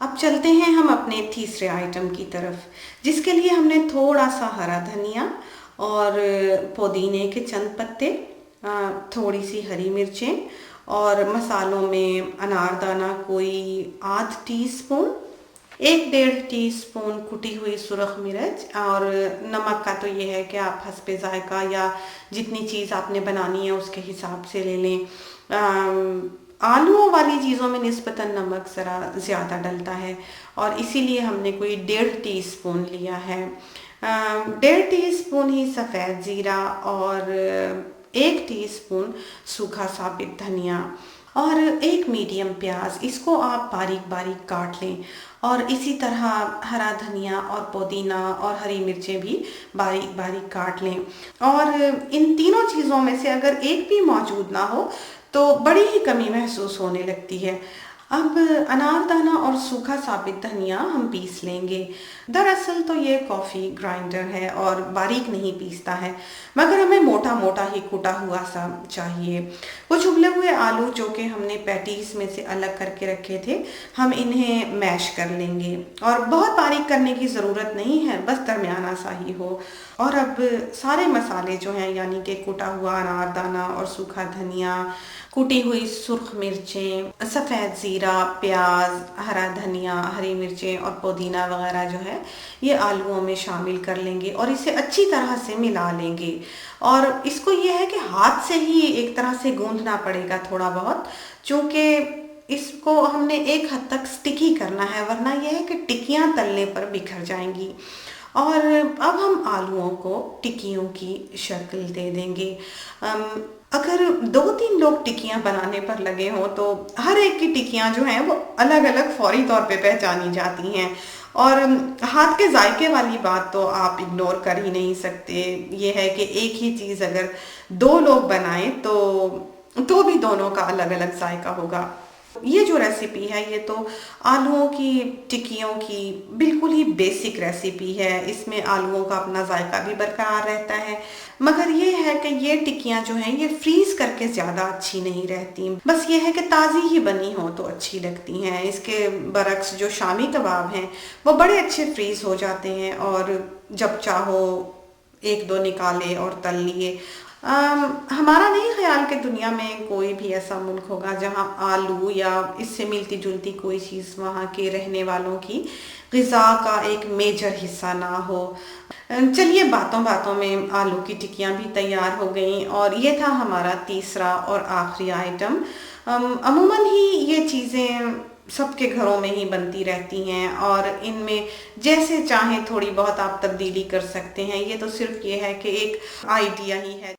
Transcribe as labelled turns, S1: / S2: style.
S1: अब चलते हैं हम अपने तीसरे आइटम की तरफ, जिसके लिए हमने थोड़ा सा हरा धनिया और पुदीने के चंद पत्ते, थोड़ी सी हरी मिर्चें और मसालों में अनारदाना कोई आध टी स्पून, 1 डेढ़ टी स्पून कुटी हुई सुरख मिर्च। और नमक का तो ये है कि आप हस्बे ज़ायका या जितनी चीज़ आपने बनानी है उसके हिसाब से ले लें। आलूओं वाली चीज़ों में निस्बतन नमक ज़रा ज़्यादा डलता है और इसीलिए हमने कोई 1.5 टी स्पून लिया है। 1.5 टी स्पून ही सफ़ेद ज़ीरा और 1 टीस्पून सूखा साबित धनिया और एक मीडियम प्याज, इसको आप बारीक बारीक काट लें। और इसी तरह हरा धनिया और पुदीना और हरी मिर्चें भी बारीक बारीक काट लें। और इन तीनों चीज़ों में से अगर एक भी मौजूद ना हो तो बड़ी ही कमी महसूस होने लगती है। अब अनारदाना और सूखा साबित धनिया हम पीस लेंगे। दरअसल तो ये कॉफ़ी ग्राइंडर है और बारीक नहीं पीसता है, मगर हमें मोटा मोटा ही कुटा हुआ सा चाहिए। कुछ उबले हुए आलू जो कि हमने पैटीज में से अलग करके रखे थे, हम इन्हें मैश कर लेंगे और बहुत बारीक करने की ज़रूरत नहीं है, बस दरमियाना सा ही हो। और अब सारे मसाले जो हैं, यानी कि कुटा हुआ अनारदाना और सूखा धनिया, कुटी हुई सुर्ख मिर्चें, सफ़ेद ज़ीरा, प्याज, हरा धनिया, हरी मिर्चें और पुदीना वगैरह जो है, ये आलूओं में शामिल कर लेंगे और इसे अच्छी तरह से मिला लेंगे। और इसको ये है कि हाथ से ही एक तरह से गूंदना पड़ेगा थोड़ा बहुत, चूँकि इसको हमने एक हद तक स्टिकी करना है, वरना यह है कि टिक्कियाँ तलने पर बिखर जाएंगी। और अब हम आलूओं को टिक्कियों की शक्ल दे देंगे। अगर 2-3 लोग टिक्कियाँ बनाने पर लगे हों तो हर एक की टिक्कियाँ जो हैं वो अलग अलग फौरी तौर पे पहचानी जाती हैं। और हाथ के जायके वाली बात तो आप इग्नोर कर ही नहीं सकते। ये है कि एक ही चीज़ अगर 2 लोग बनाएं तो भी दोनों का अलग अलग जायका होगा। ये जो रेसिपी है ये तो आलूओं की टिक्कियों की बिल्कुल ही बेसिक रेसिपी है। इसमें आलूओं का अपना जायका भी बरकरार रहता है, मगर ये है कि ये टिक्कियाँ जो हैं ये फ्रीज करके ज़्यादा अच्छी नहीं रहती। बस ये है कि ताज़ी ही बनी हो तो अच्छी लगती हैं। इसके बरक्स जो शामी कबाब हैं वो बड़े अच्छे फ्रीज हो जाते हैं और जब चाहो 1-2 निकाले और तल लिए। हमारा नहीं ख्याल कि दुनिया में कोई भी ऐसा मुल्क होगा जहां आलू या इससे मिलती जुलती कोई चीज़ वहां के रहने वालों की ग़िज़ा का एक मेजर हिस्सा ना हो। चलिए, बातों बातों में आलू की टिक्कियाँ भी तैयार हो गई और ये था हमारा तीसरा और आखिरी आइटम। अमूमन ही ये चीज़ें सबके घरों में ही बनती रहती हैं और इनमें जैसे चाहें थोड़ी बहुत आप तब्दीली कर सकते हैं। ये तो सिर्फ ये है कि एक आइडिया ही है।